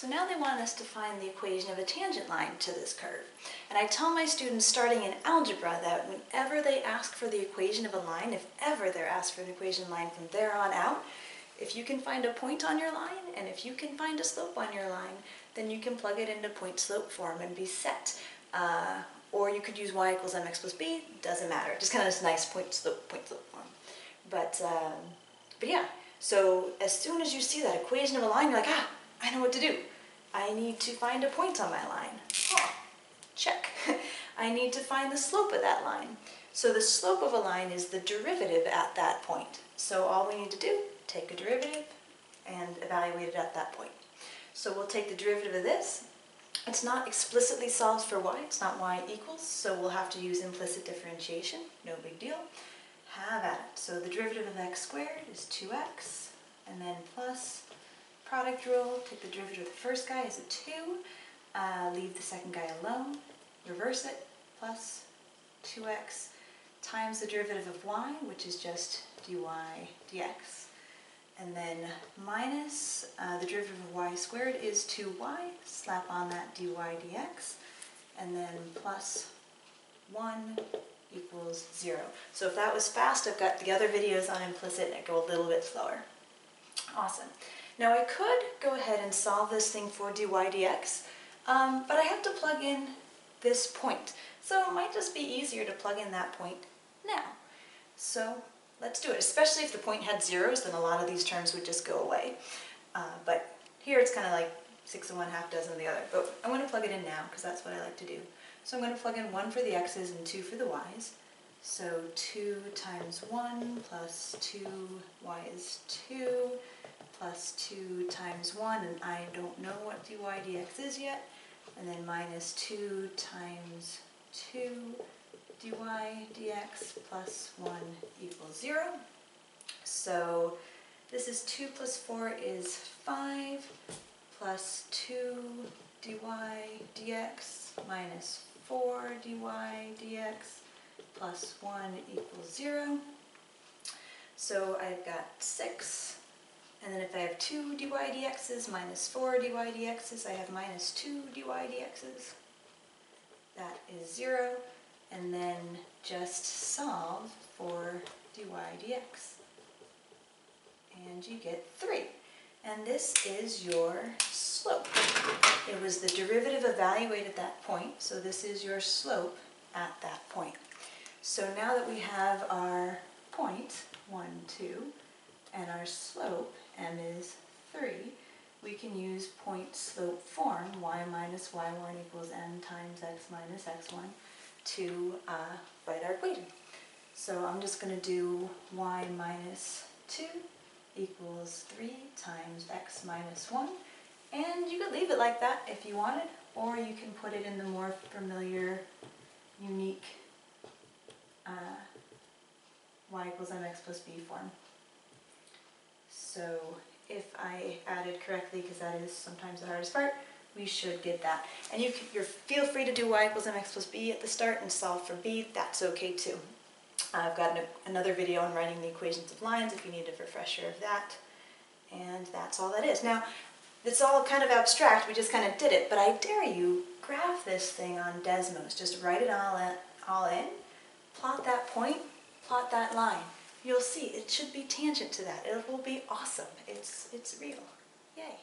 So now they want us to find the equation of a tangent line to this curve. And I tell my students starting in algebra that whenever they ask for the equation of a line, if ever they're asked for an equation line from there on out, if you can find a point on your line and if you can find a slope on your line, then you can plug it into point-slope form and be set. Or you could use y equals mx plus b, doesn't matter. Just kind of this nice point-slope form. But yeah, so as soon as you see that equation of a line, you're like, ah, I know what to do. I need to find a point on my line. Oh, check. I need to find the slope of that line. So the slope of a line is the derivative at that point. So all we need to do, take a derivative and evaluate it at that point. So we'll take the derivative of this. It's not explicitly solved for y, it's not y equals, so we'll have to use implicit differentiation, no big deal. Have at it. So the derivative of x squared is 2x, and then plus product rule, take the derivative of the first guy is a 2, leave the second guy alone, reverse it, plus 2x times the derivative of y, which is just dy dx, and then minus the derivative of y squared is 2y, slap on that dy dx, and then plus 1 equals 0. So if that was fast, I've got the other videos on implicit and go a little bit slower. Awesome. Now I could go ahead and solve this thing for dy dx, but I have to plug in this point. So it might just be easier to plug in that point now. So let's do it, especially if the point had zeros, then a lot of these terms would just go away. But here it's kind of like 6 of one, half dozen of the other. But I want to plug it in now because that's what I like to do. So I'm going to plug in 1 for the x's and 2 for the y's. So 2 times 1 plus 2y is 2, plus 2 times 1, and I don't know what dy dx is yet, and then minus 2 times 2 dy dx plus 1 equals 0. So this is 2 plus 4 is 5, plus 2 dy dx minus 4 dy dx plus 1 equals 0. So I've got 6. And then if I have 2 dy dx's minus 4 dy dx's, I have minus 2 dy dx's. That is 0. And then just solve for dy dx. And you get 3. And this is your slope. It was the derivative evaluated at that point, so this is your slope at that point. So now that we have our point, 1, 2, and our slope, m is 3, we can use point-slope form, y minus y1 equals m times x minus x1, to write our equation. So I'm just going to do y minus 2 equals 3 times x minus 1, and you could leave it like that if you wanted, or you can put it in the more familiar, unique y equals mx plus b form. So if I added correctly, because that is sometimes the hardest part, we should get that. And you're feel free to do y equals mx plus b at the start and solve for b, that's okay too. I've got another video on writing the equations of lines if you need a refresher of that. And that's all that is. Now, it's all kind of abstract, we just kind of did it, but I dare you, graph this thing on Desmos. Just write it all in, plot that point, plot that line. You'll see, it should be tangent to that. It will be awesome. It's real. Yay.